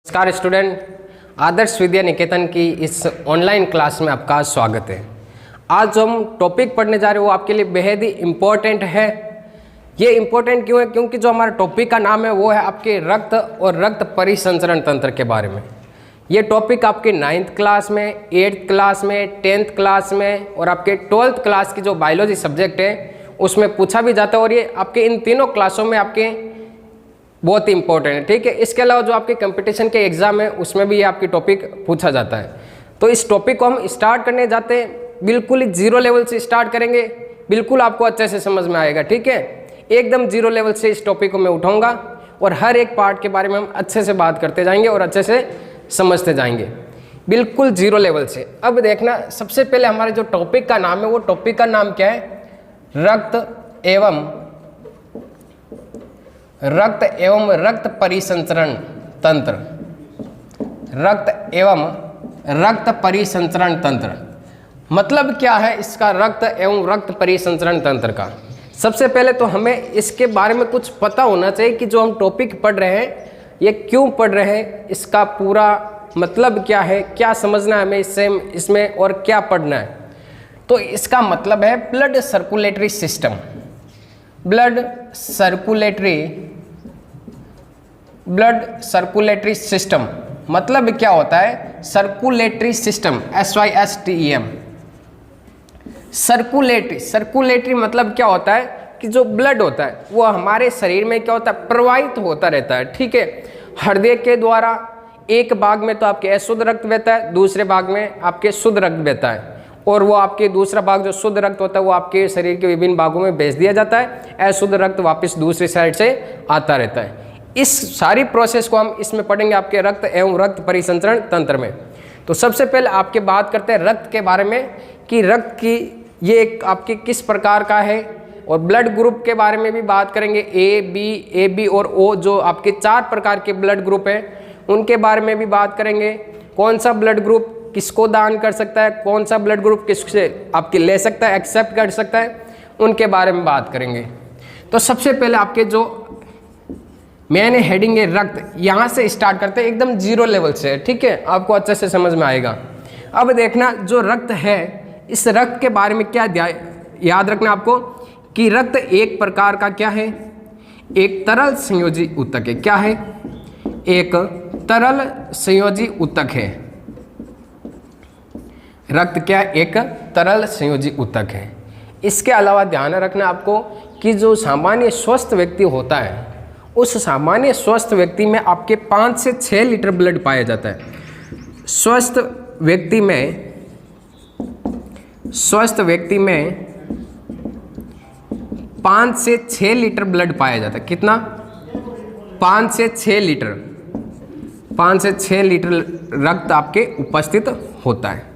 नमस्कार स्टूडेंट, आदर्श विद्या निकेतन की इस ऑनलाइन क्लास में आपका स्वागत है। आज जो हम टॉपिक पढ़ने जा रहे हैं वो आपके लिए बेहद ही इम्पोर्टेंट है। ये इम्पोर्टेंट क्यों है? क्योंकि जो हमारा टॉपिक का नाम है वो है आपके रक्त और रक्त परिसंचरण तंत्र के बारे में। ये टॉपिक आपके 9th क्लास में, 8th क्लास में, 10th क्लास में और आपके 12th क्लास की जो बायोलॉजी सब्जेक्ट है उसमें पूछा भी जाता है और ये आपके इन तीनों क्लासों में आपके बहुत ही इंपॉर्टेंट है। ठीक है, इसके अलावा जो आपके कंपटीशन के एग्जाम है उसमें भी ये आपकी टॉपिक पूछा जाता है। तो इस टॉपिक को हम स्टार्ट करने जाते हैं, बिल्कुल ही जीरो लेवल से स्टार्ट करेंगे, बिल्कुल आपको अच्छे से समझ में आएगा। ठीक है, एकदम जीरो लेवल से इस टॉपिक को मैं उठाऊंगा और हर एक पार्ट के बारे में हम अच्छे से बात करते जाएंगे और अच्छे से समझते जाएंगे, बिल्कुल जीरो लेवल से। अब देखना, सबसे पहले हमारे जो टॉपिक का नाम है वो टॉपिक का नाम क्या है? रक्त एवं रक्त परिसंचरण तंत्र। रक्त एवं रक्त परिसंचरण तंत्र मतलब क्या है इसका? रक्त एवं रक्त परिसंचरण तंत्र का सबसे पहले तो हमें इसके बारे में कुछ पता होना चाहिए कि जो हम टॉपिक पढ़ रहे हैं ये क्यों पढ़ रहे हैं, इसका पूरा मतलब क्या है, क्या समझना है हमें इसमें और क्या पढ़ना है। तो इसका मतलब है blood circulatory system. Blood circulatory system मतलब क्या होता है? Circulatory system, SYSTEM। सर्कुलेटरी मतलब क्या होता है कि जो ब्लड होता है वो हमारे शरीर में क्या होता है? प्रवाहित होता रहता है। ठीक है, हृदय के द्वारा एक भाग में तो आपके अशुद्ध रक्त बहता है, दूसरे भाग में आपके शुद्ध रक्त बहता है और वो आपके दूसरा भाग जो शुद्ध रक्त होता है वो आपके शरीर के विभिन्न भागों में भेज दिया जाता है। अशुद्ध रक्त वापस दूसरी साइड से आता रहता है। इस सारी प्रोसेस को हम इसमें पढ़ेंगे आपके रक्त एवं रक्त परिसंचरण तंत्र में। तो सबसे पहले आपके बात करते हैं रक्त के बारे में कि रक्त की ये एक आपके किस प्रकार का है, और ब्लड ग्रुप के बारे में भी बात करेंगे। ए बी और ओ जो आपके 4 प्रकार के ब्लड ग्रुप हैं उनके बारे में भी बात करेंगे। कौन सा ब्लड ग्रुप किसको दान कर सकता है, कौन सा ब्लड ग्रुप किससे आपके ले सकता है, एक्सेप्ट कर सकता है, उनके बारे में बात करेंगे। तो सबसे पहले आपके जो मैंने हेडिंग है रक्त, यहाँ से स्टार्ट करते हैं एकदम जीरो लेवल से। ठीक है, आपको अच्छे से समझ में आएगा। अब देखना, जो रक्त है इस रक्त के बारे में क्या याद रखना आपको कि रक्त एक प्रकार का क्या है? एक तरल संयोजी ऊतक है। क्या है? एक तरल संयोजी ऊतक है। रक्त क्या? एक तरल संयोजी ऊतक है। इसके अलावा ध्यान रखना आपको कि जो सामान्य स्वस्थ व्यक्ति होता है उस सामान्य स्वस्थ व्यक्ति में आपके 5 से 6 लीटर ब्लड पाया जाता है। स्वस्थ व्यक्ति में 5 से 6 लीटर ब्लड पाया जाता है। कितना? 5 से 6 लीटर। 5 से 6 लीटर रक्त आपके उपस्थित होता है।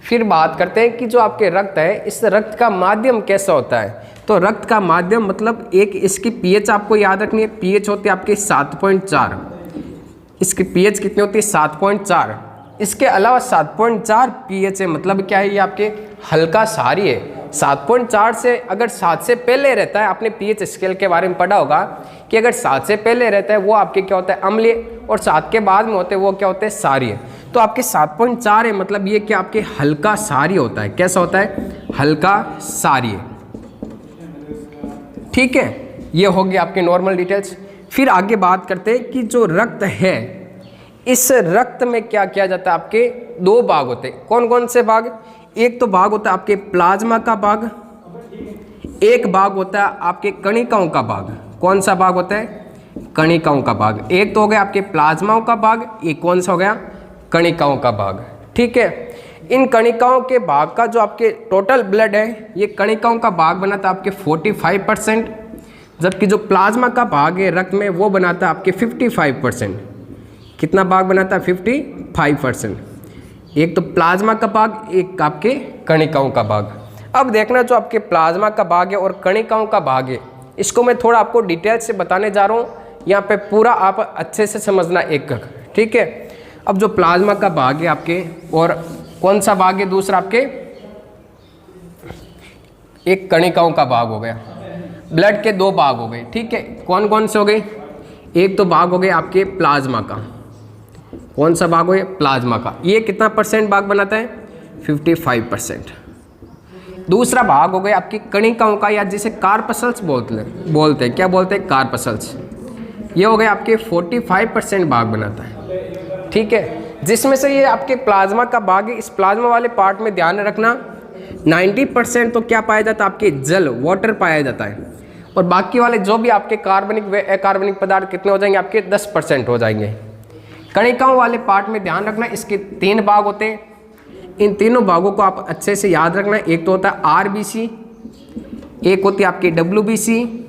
फिर बात करते हैं कि जो आपके रक्त है इस रक्त का माध्यम कैसा होता है। तो रक्त का माध्यम मतलब एक इसकी पीएच आपको याद रखनी है। पीएच होती है आपकी 7.4। इसकी पीएच कितनी होती है? 7.4। इसके अलावा 7.4 पीएच है, मतलब क्या है? ये आपके हल्का सारी है। 7.4 से अगर 7 से पहले रहता है, आपने पीएच स्केल के बारे में पढ़ा होगा कि अगर 7 से पहले रहता है वो आपके क्या होता है? अम्लीय, और 7 के बाद में होते हैं वो क्या होते हैं? क्षारीय। तो आपके 7.4 है, मतलब ये क्या आपके हल्का क्षारीय होता है। कैसा होता है? हल्का क्षारीय। ठीक है, ये हो गया आपके नॉर्मल डिटेल्स। फिर आगे बात करते हैं कि जो रक्त है इस रक्त में क्या किया जाता है? आपके 2 भाग होते हैं। कौन कौन से भाग? एक तो भाग होता है आपके प्लाज्मा का भाग, एक भाग होता है आपके कणिकाओं का भाग। कौन सा भाग होता है? कणिकाओं का भाग। एक तो हो गया आपके प्लाज्माओं का भाग, एक कौन सा हो गया? कणिकाओं का भाग। ठीक है, इन कणिकाओं के भाग का जो आपके टोटल ब्लड है ये कणिकाओं का भाग बनाता है आपके 45%, जबकि जो प्लाज्मा का भाग है रक्त में वो बनाता है आपके 55%। कितना भाग बनाता है? 55%। एक तो प्लाज्मा का भाग, एक आपके कणिकाओं का भाग। अब देखना, जो आपके प्लाज्मा का भाग है और कणिकाओं का भाग है इसको मैं थोड़ा आपको डिटेल से बताने जा रहा हूँ। यहाँ पे पूरा आप अच्छे से समझना एक। ठीक है, अब जो प्लाज्मा का भाग है आपके, और कौन सा भाग है दूसरा? आपके एक कणिकाओं का भाग हो गया। ब्लड के 2 भाग हो गए। ठीक है, कौन कौन से हो गए? एक तो भाग हो गया आपके प्लाज्मा का, कौन सा भाग हो ये? प्लाज्मा का। ये कितना परसेंट भाग बनाता है? 55%। दूसरा भाग हो गया आपकी कणिकाओं का, या जिसे कार्पसल्स बोलते हैं। क्या बोलते हैं? कार्पसल्स। ये हो गया आपके 45% भाग बनाता है, ठीक है। जिसमें से ये आपके प्लाज्मा का भाग है। इस प्लाज्मा वाले पार्ट में ध्यान रखना 90% तो क्या पाया जाता है? आपके जल, वाटर पाया जाता है। और बाकी वाले जो भी आपके कार्बनिक व अकार्बनिक पदार्थ कितने हो जाएंगे? आपके 10% हो जाएंगे। कणिकाओं वाले पार्ट में ध्यान रखना इसके 3 भाग होते हैं। इन तीनों भागों को आप अच्छे से याद रखना। एक तो होता है आरबीसी, एक होती है आपकी डब्ल्यूबीसी,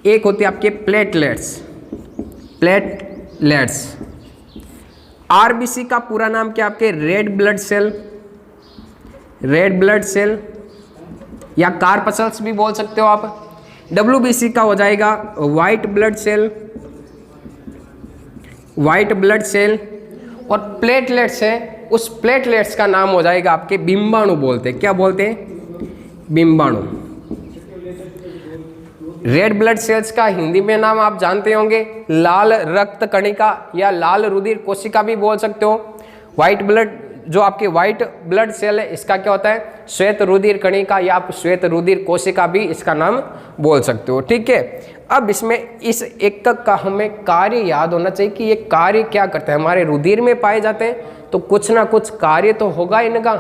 एक होती है आपके प्लेटलेट्स। आरबीसी का पूरा नाम क्या? आपके रेड ब्लड सेल या कार्पसल्स भी बोल सकते हो आप। डब्ल्यूबीसी का हो जाएगा व्हाइट ब्लड सेल। और प्लेटलेट्स है, उस प्लेटलेट्स का नाम हो जाएगा आपके बिंबाणु बोलते हैं। क्या बोलते हैं? बिंबाणु। रेड ब्लड सेल्स का हिंदी में नाम आप जानते होंगे, लाल रक्त कणिका या लाल रुधिर कोशिका भी बोल सकते हो। व्हाइट ब्लड, जो आपके व्हाइट ब्लड सेल है, इसका क्या होता है? श्वेत रुधिर कणिका या आप श्वेत रुधिर कोशिका भी इसका नाम बोल सकते हो, ठीक है। अब इसमें इस एकक का हमें कार्य याद होना चाहिए कि ये कार्य क्या करते हैं। हमारे रुधिर में पाए जाते हैं तो कुछ ना कुछ कार्य तो होगा इनका।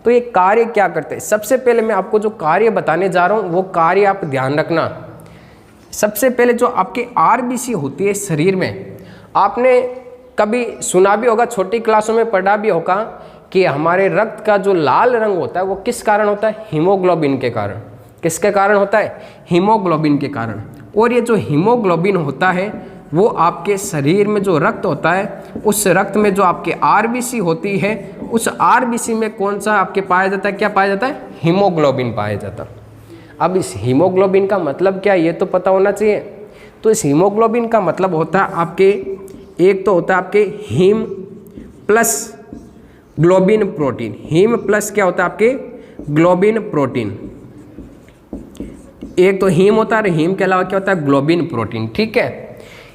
तो ये कार्य क्या करते हैं? सबसे पहले मैं आपको जो कार्य बताने जा रहा हूँ वो कार्य आप ध्यान रखना। सबसे पहले जो आपके आरबीसी होती है शरीर में, आपने कभी सुना भी होगा, छोटी क्लासों में पढ़ा भी होगा कि हमारे रक्त का जो लाल रंग होता है वो किस कारण होता है? हीमोग्लोबिन के कारण। किसके कारण होता है? हीमोग्लोबिन के कारण। और ये जो हीमोग्लोबिन होता है वो आपके शरीर में जो रक्त होता है, उस रक्त में जो आपके आरबीसी होती है, उस आरबीसी में कौन सा आपके पाया जाता है? क्या पाया जाता है? हीमोग्लोबिन पाया जाता है। अब इस हीमोग्लोबिन का मतलब क्या है ये तो पता होना चाहिए। तो इस हीमोग्लोबिन का मतलब होता है आपके, एक तो होता है आपके haem plus globin protein. Haem plus क्या होता है? आपके ग्लोबिन प्रोटीन। एक तो हीम होता है और हीम के अलावा क्या होता है? ग्लोबिन प्रोटीन, ठीक है।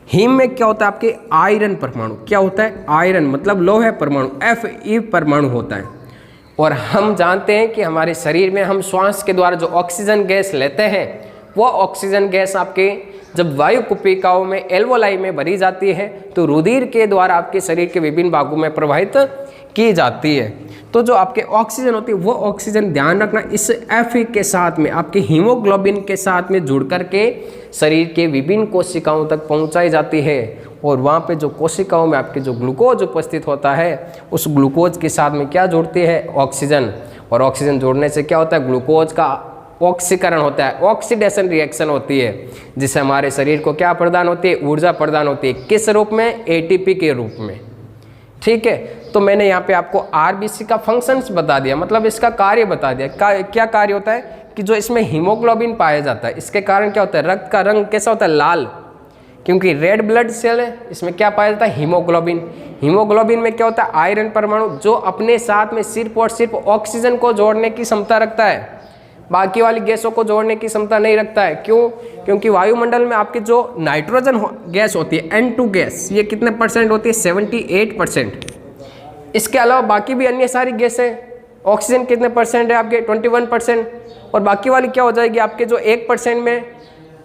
हीम में क्या होता है? आपके आयरन परमाणु। क्या होता है? आयरन मतलब लोहे परमाणु, Fe परमाणु होता है। और हम जानते हैं कि हमारे शरीर में हम श्वास के द्वारा जो ऑक्सीजन गैस लेते हैं, वो ऑक्सीजन गैस आपके जब वायु कुपिकाओं में एल्वोलाई में भरी जाती है तो रुधिर के द्वारा आपके शरीर के विभिन्न भागों में प्रवाहित की जाती है। तो जो आपके ऑक्सीजन होती है वो ऑक्सीजन ध्यान रखना इस Fe के साथ में, आपके हीमोग्लोबिन के साथ में जुड़ करके शरीर के विभिन्न कोशिकाओं तक पहुंचाई जाती है। और वहाँ पे जो कोशिकाओं में आपके जो ग्लूकोज उपस्थित होता है, उस ग्लूकोज के साथ में क्या जोड़ती है? ऑक्सीजन। और ऑक्सीजन जोड़ने से क्या होता है? ग्लूकोज का ऑक्सीकरण होता है, ऑक्सीडेशन रिएक्शन होती है, जिससे हमारे शरीर को क्या प्रदान होती है? ऊर्जा प्रदान होती है। किस रूप में? एटीपी के रूप में, ठीक है। तो मैंने यहाँ पे आपको आरबीसी का फंक्शंस बता दिया, मतलब इसका कार्य बता दिया। क्या कार्य होता है कि जो इसमें हीमोग्लोबिन पाया जाता है, इसके कारण क्या होता है? रक्त का रंग कैसा होता है? लाल। क्योंकि रेड ब्लड सेल है, इसमें क्या पाया जाता है? हीमोग्लोबिन। हीमोग्लोबिन में क्या होता है? आयरन परमाणु, जो अपने साथ में सिर्फ और सिर्फ ऑक्सीजन को जोड़ने की क्षमता रखता है, बाकी वाली गैसों को जोड़ने की क्षमता नहीं रखता है। क्यों? क्योंकि वायुमंडल में आपकी जो नाइट्रोजन गैस होती है, N2 गैस, ये कितने परसेंट होती है? 78%। इसके अलावा बाकी भी अन्य सारी गैसें, ऑक्सीजन कितने परसेंट है? आपके 21%। और बाकी वाली क्या हो जाएगी? आपके जो 1% में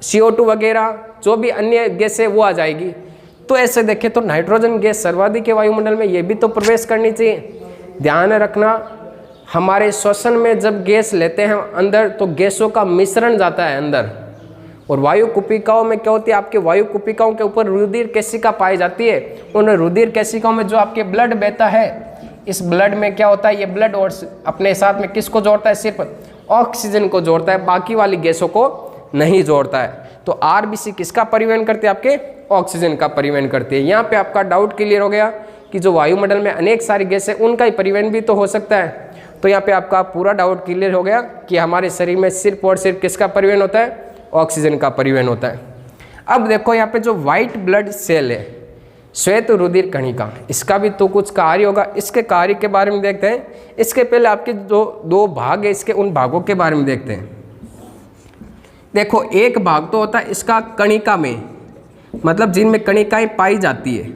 CO2 वगैरह जो भी अन्य गैस है वो आ जाएगी। तो ऐसे देखें तो नाइट्रोजन गैस सर्वाधिक है वायुमंडल में, ये भी तो प्रवेश करनी चाहिए। ध्यान रखना, हमारे श्वसन में जब गैस लेते हैं अंदर तो गैसों का मिश्रण जाता है अंदर। और वायु कुपिकाओं में क्या होती है? आपके वायु कुपिकाओं के ऊपर रुधिर केशिका पाई जाती है। उन रुधिर केशिकाओं में जो आपके ब्लड बहता है, इस ब्लड में क्या होता है? ये ब्लड और अपने साथ में किसको जोड़ता है? सिर्फ ऑक्सीजन को जोड़ता है, बाकी वाली गैसों को नहीं जोड़ता है। तो आरबीसी किसका परिवहन करते हैं? आपके ऑक्सीजन का परिवहन करते हैं। यहाँ पे आपका डाउट क्लियर हो गया कि जो वायुमंडल में अनेक सारी गैस है उनका ही परिवहन भी तो हो सकता है। तो यहाँ पे आपका पूरा डाउट क्लियर हो गया कि हमारे शरीर में सिर्फ और सिर्फ किसका परिवहन होता है? ऑक्सीजन का परिवहन होता है। अब देखो यहाँ पे जो व्हाइट ब्लड सेल है, श्वेत रुधिर कणिका, इसका भी तो कुछ कार्य होगा। इसके कार्य के बारे में देखते हैं। इसके पहले आपके जो 2 भाग है, इसके उन भागों के बारे में देखते हैं। देखो, एक भाग तो होता है इसका कणिका में, मतलब जिनमें कणिकाएं पाई जाती है।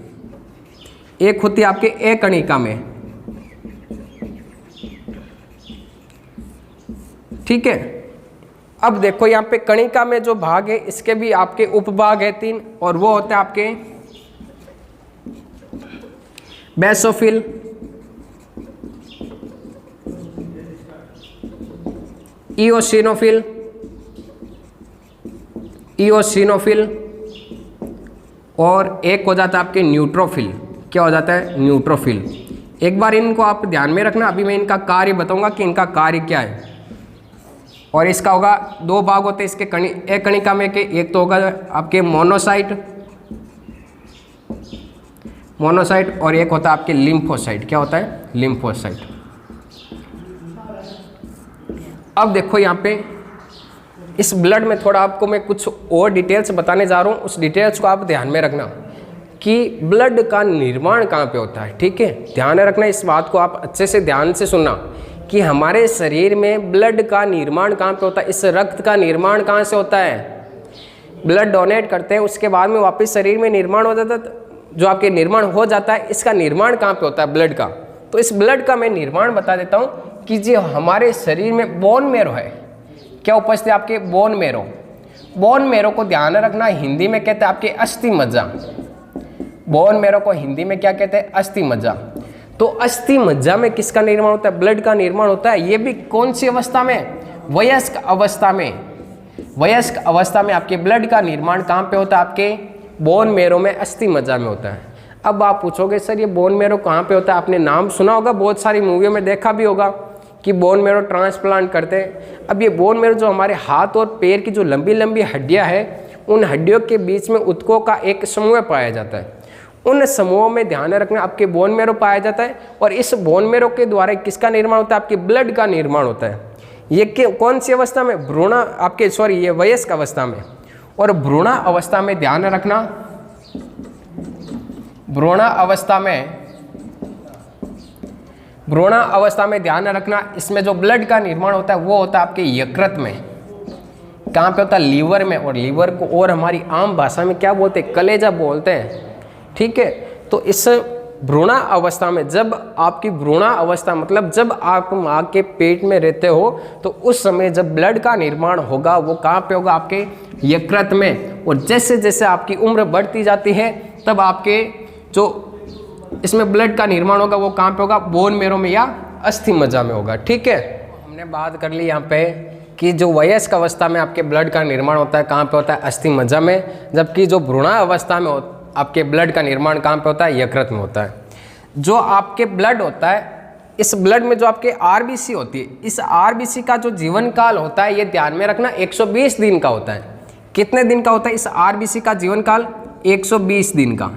एक होती है आपके ए कणिका में, ठीक है। अब देखो यहाँ पे कणिका में जो भाग है इसके भी आपके उपभाग है 3, और वो होते हैं आपके बेसोफिल, इओसिनोफिल और एक हो जाता है आपके न्यूट्रोफिल। क्या हो जाता है? न्यूट्रोफिल। एक बार इनको आप ध्यान में रखना, अभी मैं इनका कार्य बताऊंगा कि इनका कार्य क्या है। और इसका होगा 2 भाग होते हैं इसके एक कणिका में के, एक तो होगा आपके मोनोसाइट और एक होता है आपके लिम्फोसाइट। क्या होता है? लिम्फोसाइट। अब देखो यहाँ पे इस ब्लड में थोड़ा आपको मैं कुछ और डिटेल्स बताने जा रहा हूँ, उस डिटेल्स को आप ध्यान में रखना कि ब्लड का निर्माण कहाँ पे होता है, ठीक है। ध्यान रखना इस बात को, आप अच्छे से ध्यान से सुनना कि हमारे शरीर में ब्लड का निर्माण कहाँ पे होता है, इस रक्त का निर्माण कहाँ से होता है। ब्लड डोनेट करते हैं, उसके बाद में वापस शरीर में निर्माण हो जाता है, जो आपके निर्माण हो जाता है, इसका निर्माण कहाँ पे होता है? ब्लड का। तो इस ब्लड का मैं निर्माण बता देता हूँ कि जो हमारे शरीर में बोन मैरो है, क्या उपस्थित है आपके? Bone marrow. बोन मैरो को ध्यान रखना, हिंदी में कहते हैं आपके अस्थि मज्जा। बोन मैरो को हिंदी में क्या कहते हैं? अस्थि मज्जा। तो अस्थि मज्जा में किसका निर्माण होता है? ब्लड का निर्माण होता है। ये भी कौन सी अवस्था में? वयस्क अवस्था में। वयस्क अवस्था में आपके ब्लड का निर्माण कहाँ पे होता है? आपके बोन मैरो में, अस्थि मज्जा में होता है। अब आप पूछोगे सर ये बोन मैरो कहाँ पे होता है? आपने नाम सुना होगा, बहुत सारी मूवियों में देखा भी होगा कि बोन मैरो ट्रांसप्लांट करते हैं। अब ये बोन मैरो जो हमारे हाथ और पैर की जो लंबी लंबी हड्डियां हैं, उन हड्डियों के बीच में ऊतकों का एक समूह पाया जाता है। उन समूहों में ध्यान रखना आपके बोन मैरो पाया जाता है, और इस बोन मैरो के द्वारा किसका निर्माण होता है? आपके ब्लड का निर्माण होता है। ये कौन सी अवस्था में? ये वयस्क अवस्था में। और भ्रूण अवस्था में ध्यान रखना, भ्रूण अवस्था में ध्यान रखना, इसमें जो ब्लड का निर्माण होता है वो होता है आपके यकृत में। कहाँ पे होता है? लीवर में। और लीवर को और हमारी आम भाषा में क्या बोलते हैं? कलेजा बोलते हैं, ठीक है। तो इस भ्रूण अवस्था में, जब आपकी भ्रूण अवस्था मतलब जब आप माँ के पेट में रहते हो, तो उस समय जब ब्लड का निर्माण होगा वो कहाँ पे होगा? आपके यकृत में। और जैसे जैसे आपकी उम्र बढ़ती जाती है तब आपके जो इसमें ब्लड का निर्माण होगा वो कहाँ पे होगा? बोन मैरो में या अस्थि मज्जा में होगा, ठीक है। हमने बात कर ली यहाँ पे कि जो वयस्क अवस्था में आपके ब्लड का निर्माण होता है कहाँ पे होता है? अस्थि मज्जा में। जबकि जो भ्रूण अवस्था में आपके ब्लड का निर्माण कहाँ पे होता है? यकृत में होता है। जो आपके ब्लड होता है, इस ब्लड में जो आपके आरबीसी होती है, इस आरबीसी का जो जीवन काल होता है, ये ध्यान में रखना 120 दिन का होता है। कितने दिन का होता है इस आरबीसी का जीवन काल? 120 दिन का।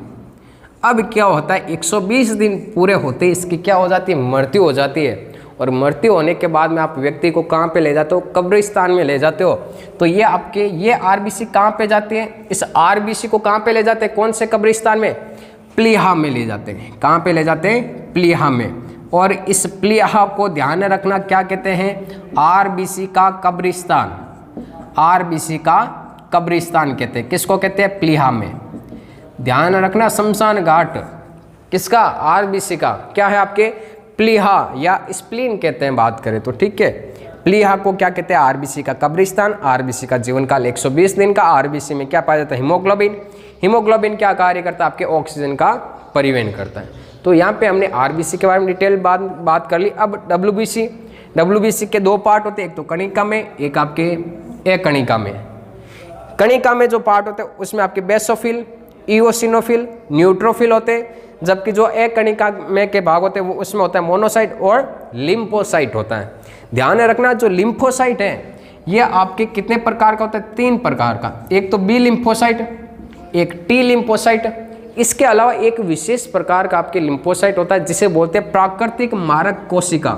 अब क्या होता है? 120 दिन पूरे होते ही इसकी क्या हो जाती है? मृत्यु हो जाती है। और मृत्यु होने के बाद में आप व्यक्ति को कहाँ पे ले जाते हो? कब्रिस्तान में ले जाते हो। तो ये आपके ये आरबीसी कहाँ पे जाते हैं? इस आरबीसी को कहाँ पे ले जाते हैं? कौन से कब्रिस्तान में? प्लीहा में ले जाते हैं। कहाँ पे ले जाते हैं? प्लीहा में। और इस प्लीहा को ध्यान रखना, क्या कहते हैं? आरबीसी का कब्रिस्तान। आरबीसी का कब्रिस्तान कहते हैं। किसको कहते हैं? प्लीहा में। ध्यान रखना, शमशान घाट किसका? आरबीसी का। क्या है आपके? प्लीहा या स्प्लीन कहते हैं बात करें तो, ठीक है। प्लीहा को क्या कहते हैं? आरबीसी का कब्रिस्तान। आरबीसी का जीवन काल 120 दिन का। आरबीसी में क्या पाया जाता है? हीमोग्लोबिन। हीमोग्लोबिन क्या कार्य करता है? आपके ऑक्सीजन का परिवहन करता है। तो यहाँ पे हमने आरबीसी के बारे में डिटेल बात कर ली। अब डब्ल्यूबीसी के 2 पार्ट होते हैं, एक तो कणिका में, एक आपके एकणिका में। कणिका में जो पार्ट होते हैं उसमें आपके बेसोफिल, इओसिनोफिल, न्यूट्रोफिल होते हैं। जबकि जो एक कणिका में के भाग होते हैं वो उसमें होता है मोनोसाइट और लिम्फोसाइट होता है। ध्यान रखना, जो लिम्फोसाइट है ये आपके कितने प्रकार का होता है? 3 प्रकार का। एक तो बी लिम्फोसाइट, एक टी लिम्फोसाइट। इसके अलावा एक विशेष प्रकार का आपके लिम्फोसाइट होता है जिसे बोलते हैं प्राकृतिक मारक कोशिका।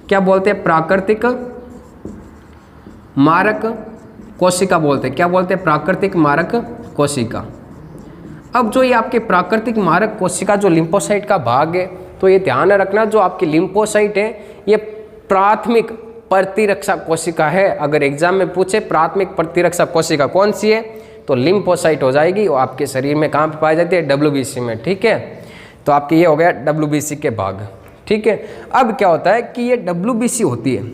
क्या बोलते हैं? प्राकृतिक मारक कोशिका बोलते हैं। क्या बोलते हैं? प्राकृतिक मारक कोशिका। अब जो ये आपके प्राकृतिक मारक कोशिका जो लिम्फोसाइट का भाग है, तो ये ध्यान रखना, जो आपकी लिम्फोसाइट है ये प्राथमिक प्रतिरक्षा कोशिका है। अगर एग्जाम में पूछे प्राथमिक प्रतिरक्षा कोशिका कौन सी है, तो लिम्फोसाइट हो जाएगी। और आपके शरीर में कहाँ पर पाई जाती है? डब्ल्यूबीसी में, ठीक है। तो आपके ये हो गया WBC के भाग, ठीक है। अब क्या होता है कि ये WBC होती है,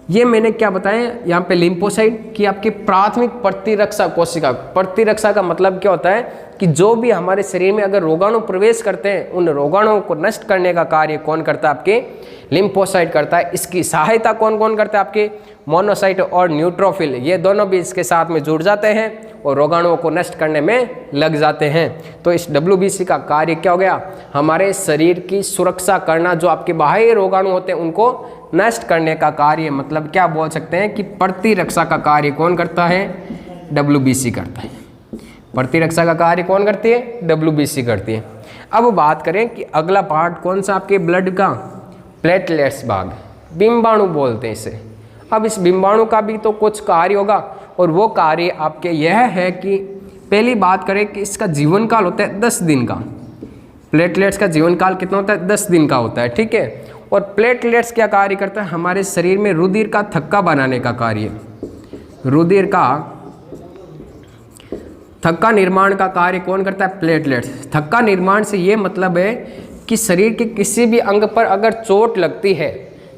ये मैंने क्या बताया यहाँ पे लिम्फोसाइट कि आपकी प्राथमिक प्रतिरक्षा कोशिका। प्रतिरक्षा का मतलब क्या होता है कि जो भी हमारे शरीर में अगर रोगाणु प्रवेश करते हैं उन रोगाणुओं को नष्ट करने का कार्य कौन करता है, आपके लिम्फोसाइट करता है। इसकी सहायता कौन कौन करता है, आपके मोनोसाइट और न्यूट्रोफिल, ये दोनों भी इसके साथ में जुड़ जाते हैं और रोगाणुओं को नष्ट करने में लग जाते हैं। तो इस WBC का कार्य क्या हो गया, हमारे शरीर की सुरक्षा करना, जो आपके बाह्य रोगाणु होते हैं उनको नष्ट करने का कार्य, मतलब क्या बोल सकते हैं कि प्रतिरक्षा का कार्य कौन करता है, WBC करता है। प्रतिरक्षा का कार्य कौन करती है, WBC करती है। अब बात करें कि अगला पार्ट कौन सा आपके ब्लड का, प्लेटलेट्स भाग, बिंबाणु बोलते हैं इसे। अब इस बिंबाणु का भी तो कुछ कार्य होगा और वो कार्य आपके यह है कि पहली बात करें कि इसका जीवन काल होता है 10 दिन का। प्लेटलेट्स का जीवन काल कितना होता है, 10 दिन का होता है, ठीक है। और प्लेटलेट्स क्या कार्य करता है, हमारे शरीर में रुधिर का थक्का बनाने का कार्य, रुधिर का थक्का निर्माण का कार्य कौन करता है, प्लेटलेट्स। थक्का निर्माण से ये मतलब है कि शरीर के किसी भी अंग पर अगर चोट लगती है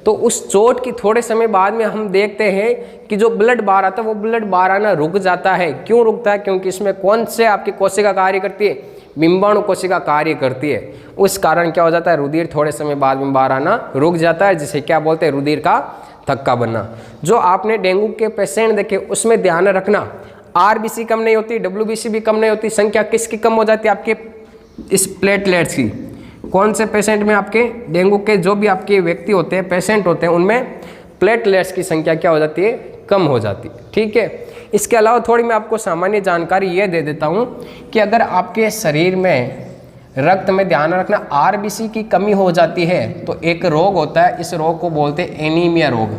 तो उस चोट की थोड़े समय बाद में हम देखते हैं कि जो ब्लड बाहर आता है वो ब्लड बाहर आना रुक जाता है। क्यों रुकता है, क्योंकि इसमें कौन से आपकी कोशिका कार्य करती है, बिंबाणु कोशिका कार्य करती है। उस कारण क्या हो जाता है, रुधिर थोड़े समय बाद में बाहर आना रुक जाता है, जिसे क्या बोलते हैं, रुधिर का थक्का बनना। जो आपने डेंगू के पेशेंट देखे उसमें ध्यान रखना, RBC कम नहीं होती, WBC भी कम नहीं होती, संख्या किसकी कम हो जाती है, आपके इस प्लेटलेट्स की। कौन से पेशेंट में, आपके डेंगू के जो भी आपके व्यक्ति होते हैं, पेशेंट होते हैं, उनमें प्लेटलेट्स की संख्या क्या हो जाती है, कम हो जाती है, ठीक है। इसके अलावा थोड़ी मैं आपको सामान्य जानकारी ये दे देता हूँ कि अगर आपके शरीर में रक्त में ध्यान रखना RBC की कमी हो जाती है तो एक रोग होता है, इस रोग को बोलते हैं एनीमिया रोग।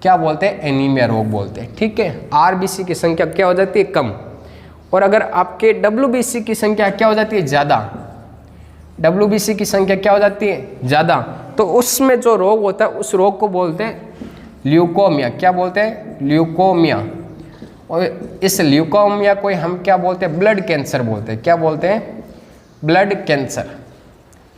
क्या बोलते हैं, एनीमिया रोग बोलते हैं, ठीक है। RBC की संख्या क्या हो जाती है, कम। और अगर आपके WBC की संख्या क्या हो जाती है, ज़्यादा, WBC की संख्या क्या हो जाती है, ज़्यादा, तो उसमें जो रोग होता है उस रोग को बोलते हैं ल्यूकोमिया। क्या बोलते हैं, ल्यूकोमिया। और इस ल्यूकोमिया को हम क्या बोलते हैं, ब्लड कैंसर बोलते हैं। क्या बोलते हैं, ब्लड कैंसर।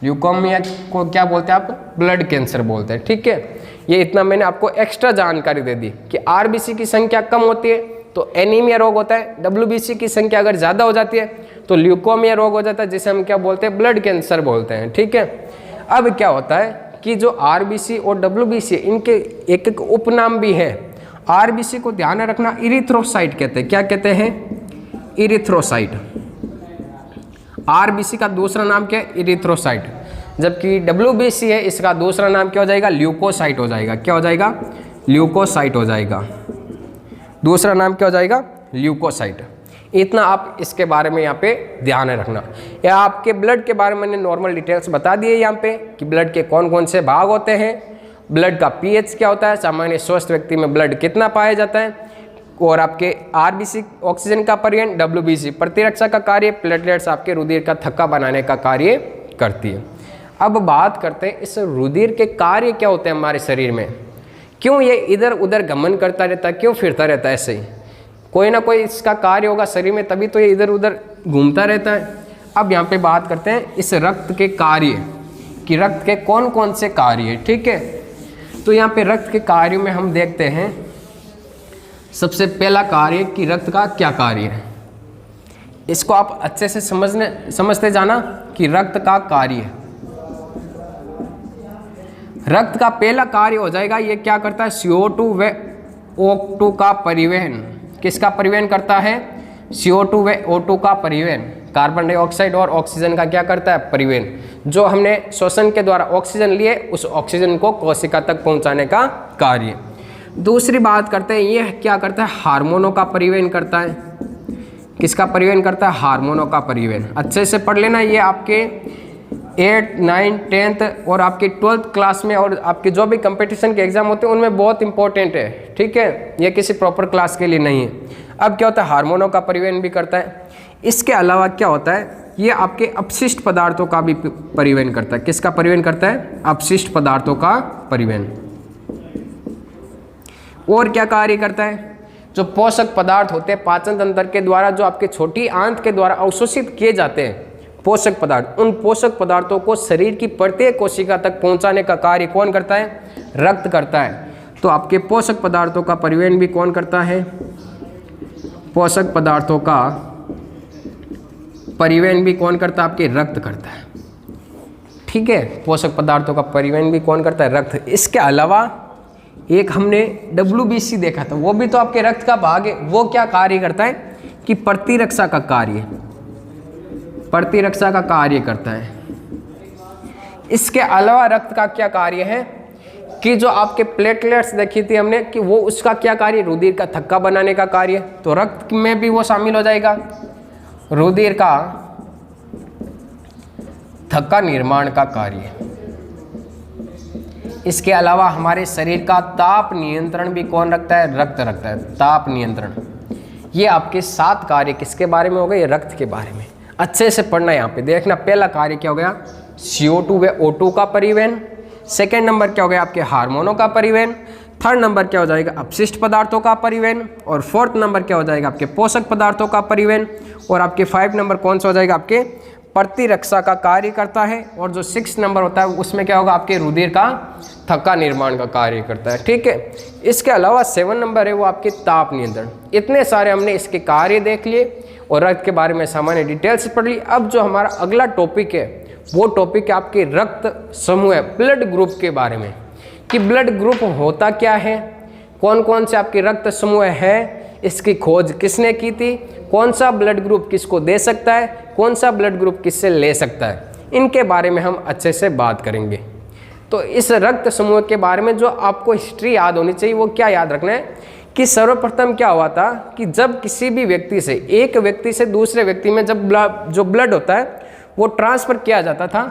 ल्यूकोमिया को क्या बोलते हैं आप, ब्लड कैंसर बोलते हैं, ठीक है। ये इतना मैंने आपको एक्स्ट्रा जानकारी दे दी कि RBC की संख्या कम होती है तो एनीमिया रोग होता है, WBC की संख्या अगर ज़्यादा हो जाती है तो ल्यूकोमिया रोग हो जाता है, जिसे हम क्या बोलते हैं, ब्लड कैंसर बोलते हैं, ठीक है। अब क्या होता है कि जो RBC और WBC इनके एक एक उपनाम भी है। RBC को ध्यान रखना इरिथ्रोसाइट कहते हैं। क्या कहते हैं, इरिथ्रोसाइट। RBC का दूसरा नाम क्या है, इरिथ्रोसाइट। जबकि WBC है, इसका दूसरा नाम क्या हो जाएगा, ल्यूकोसाइट हो जाएगा। क्या हो जाएगा, ल्यूकोसाइट हो जाएगा। दूसरा नाम क्या हो जाएगा, ल्यूकोसाइट। इतना आप इसके बारे में यहाँ पे ध्यान रखना। या आपके ब्लड के बारे में मैंने नॉर्मल डिटेल्स बता दिए यहाँ पे कि ब्लड के कौन कौन से भाग होते हैं, ब्लड का pH क्या होता है, सामान्य स्वस्थ व्यक्ति में ब्लड कितना पाया जाता है, और आपके RBC ऑक्सीजन का परिवहन, WBC प्रतिरक्षा का कार्य, प्लेटलेट्स आपके रुधिर का थक्का बनाने का कार्य करती है। अब बात करते हैं इस रुधिर के कार्य क्या होते हैं हमारे शरीर में, क्यों ये इधर उधर गमन करता रहता है, क्यों फिरता रहता है, ऐसे ही कोई ना कोई इसका कार्य होगा शरीर में, तभी तो ये इधर उधर घूमता रहता है। अब यहाँ पे बात करते हैं इस रक्त के कार्य कि रक्त के कौन कौन से कार्य है, ठीक है। तो यहाँ पे रक्त के कार्य में हम देखते हैं सबसे पहला कार्य कि रक्त का क्या कार्य है। इसको आप अच्छे से समझते जाना कि रक्त का कार्य, रक्त का पहला कार्य हो जाएगा, ये क्या करता है, CO2 व O2 का परिवहन। किसका परिवहन करता है, CO2 व O2 का परिवहन। कार्बन डाइऑक्साइड और ऑक्सीजन का क्या करता है, परिवहन। जो हमने श्वसन के द्वारा ऑक्सीजन लिए उस ऑक्सीजन को कोशिका तक पहुंचाने का कार्य। दूसरी बात करते हैं, ये क्या करता है, हार्मोनों का परिवहन करता है। किसका परिवहन करता है, हार्मोनों का परिवहन। अच्छे से पढ़ लेना, ये आपके 8, 9, 10th और आपकी 12th क्लास में और आपके जो भी कंपटीशन के एग्जाम होते हैं उनमें बहुत इंपॉर्टेंट है, ठीक है। ये किसी प्रॉपर क्लास के लिए नहीं है। अब क्या होता है, हार्मोनों का परिवहन भी करता है। इसके अलावा क्या होता है, ये आपके अपशिष्ट पदार्थों का भी परिवहन करता है। किसका परिवहन करता है, अपशिष्ट पदार्थों का परिवहन। और क्या कार्य करता है, जो पोषक पदार्थ होते हैं पाचन तंत्र के द्वारा जो आपके छोटी आंत के द्वारा अवशोषित किए जाते हैं पोषक पदार्थ, उन पोषक पदार्थों को शरीर की प्रत्येक कोशिका तक पहुंचाने का कार्य कौन करता है? रक्त करता है। तो आपके पोषक पदार्थों का परिवहन भी कौन करता है? पोषक पदार्थों का परिवहन भी कौन करता है? आपके रक्त करता है। ठीक है, पोषक पदार्थों का परिवहन भी कौन करता है? रक्त। इसके अलावा एक हमने WBC देखा था, वो भी तो आपके रक्त का भाग है। वो क्या कार्य करता है? कि प्रतिरक्षा का कार्य, प्रतिरक्षा का कार्य करता है। इसके अलावा रक्त का क्या कार्य है? कि जो आपके प्लेटलेट्स देखी थी हमने, कि वो उसका क्या कार्य? रुधिर का थक्का बनाने का कार्य। तो रक्त में भी वो शामिल हो जाएगा, रुधिर का थक्का निर्माण का कार्य। इसके अलावा हमारे शरीर का ताप नियंत्रण भी कौन रखता है? रक्त रखता है, ताप नियंत्रण। ये आपके 7 कार्य किसके बारे में हो गए? रक्त के बारे में। अच्छे से पढ़ना, यहाँ पे देखना। पहला कार्य क्या हो गया? CO2 व O2 का परिवहन। सेकेंड नंबर क्या हो गया? आपके हार्मोनों का परिवहन। थर्ड नंबर क्या हो जाएगा? अपशिष्ट पदार्थों का परिवहन। और फोर्थ नंबर क्या हो जाएगा? आपके पोषक पदार्थों का परिवहन। और आपके 5 नंबर कौन सा हो जाएगा? आपके प्रतिरक्षा का कार्य करता है। और जो 6 नंबर होता है उसमें क्या होगा? आपके रुधिर का थक्का निर्माण का कार्य करता है। ठीक है, इसके अलावा 7 नंबर है वो आपके ताप नियंत्रण। इतने सारे हमने इसके कार्य देख लिए और रक्त के बारे में सामान्य डिटेल्स पढ़ ली। अब जो हमारा अगला टॉपिक है वो टॉपिक है आपके रक्त समूह, ब्लड ग्रुप के बारे में, कि ब्लड ग्रुप होता क्या है, कौन कौन से आपके रक्त समूह है, इसकी खोज किसने की थी, कौन सा ब्लड ग्रुप किसको दे सकता है, कौन सा ब्लड ग्रुप किससे ले सकता है, इनके बारे में हम अच्छे से बात करेंगे। तो इस रक्त समूह के बारे में जो आपको हिस्ट्री याद होनी चाहिए वो क्या याद रखना है? कि सर्वप्रथम क्या हुआ था कि जब किसी भी व्यक्ति से, एक व्यक्ति से दूसरे व्यक्ति में जब जो ब्लड होता है वो ट्रांसफर किया जाता था।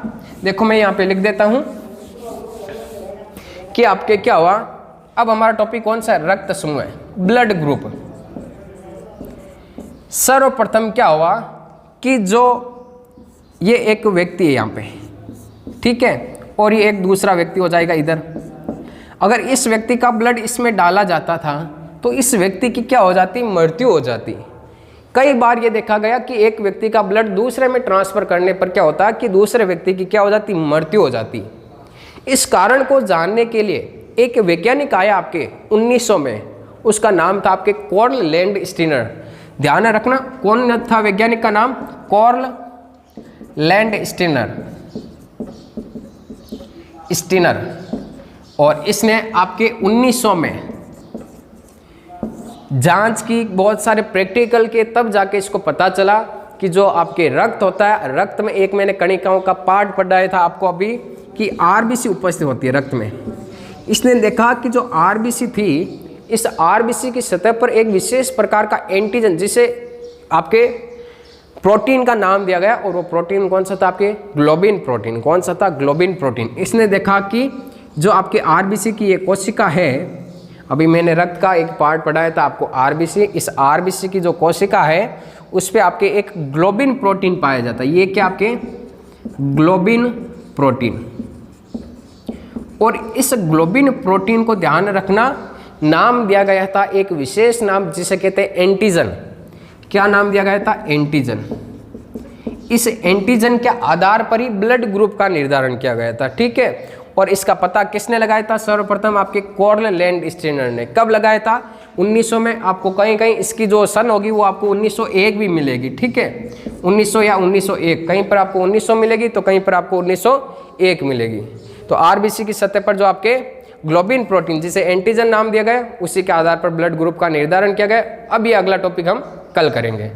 देखो मैं यहाँ पे लिख देता हूँ कि आपके क्या हुआ। अब हमारा टॉपिक कौन सा है? रक्त समूह है, ब्लड ग्रुप। सर्वप्रथम क्या हुआ कि जो ये एक व्यक्ति है यहाँ पे, ठीक है, और ये एक दूसरा व्यक्ति हो जाएगा इधर। अगर इस व्यक्ति का ब्लड इसमें डाला जाता था तो इस व्यक्ति की क्या हो जाती? मृत्यु हो जाती। कई बार ये देखा गया कि एक व्यक्ति का ब्लड दूसरे में ट्रांसफर करने पर क्या होता है कि दूसरे व्यक्ति की क्या हो जाती? मृत्यु हो जाती। इस कारण को जानने के लिए एक वैज्ञानिक आया आपके 1900 में, उसका नाम था आपके कार्ल लैंडस्टीनर। ध्यान रखना, कौन था वैज्ञानिक का नाम? Karl Landsteiner. और इसने आपके 1900 में जांच की, बहुत सारे प्रैक्टिकल के, तब जाके इसको पता चला कि जो आपके रक्त होता है, रक्त में एक मैंने कणिकाओं का पार्ट पढ़ाया था आपको अभी, कि RBC उपस्थित होती है रक्त में। इसने देखा कि जो RBC थी, इस RBC की सतह पर एक विशेष प्रकार का एंटीजन, जिसे आपके प्रोटीन का नाम दिया गया, और वो प्रोटीन कौन सा था? आपके ग्लोबिन प्रोटीन। कौन सा था? Globin protein. इसने देखा कि जो आपके RBC की ये कोशिका है, अभी मैंने रक्त का एक पार्ट पढ़ाया था आपको RBC, इस RBC की जो कोशिका है उस पे आपके एक ग्लोबिन प्रोटीन पाया जाता है। ये क्या? आपके ग्लोबिन प्रोटीन। और इस ग्लोबिन प्रोटीन को ध्यान रखना, नाम दिया गया था एक विशेष नाम जिसे कहते हैं एंटीजन। क्या नाम दिया गया था? एंटीजन। इस एंटीजन के आधार पर ही ब्लड ग्रुप का निर्धारण किया गया था। ठीक है, और इसका पता किसने लगाया था? सर्वप्रथम आपके कार्ल लैंडस्टीनर ने। कब लगाया था? 1900 में। आपको कहीं कहीं इसकी जो सन होगी वो आपको 1901 भी मिलेगी। ठीक है, 1900 या 1901, कहीं पर आपको 1900 मिलेगी तो कहीं पर आपको 1901 मिलेगी। तो RBC की सतह पर जो आपके ग्लोबिन प्रोटीन, जिसे एंटीजन नाम दिया गया, उसी के आधार पर ब्लड ग्रुप का निर्धारण किया गया। अब ये अगला टॉपिक हम कल करेंगे।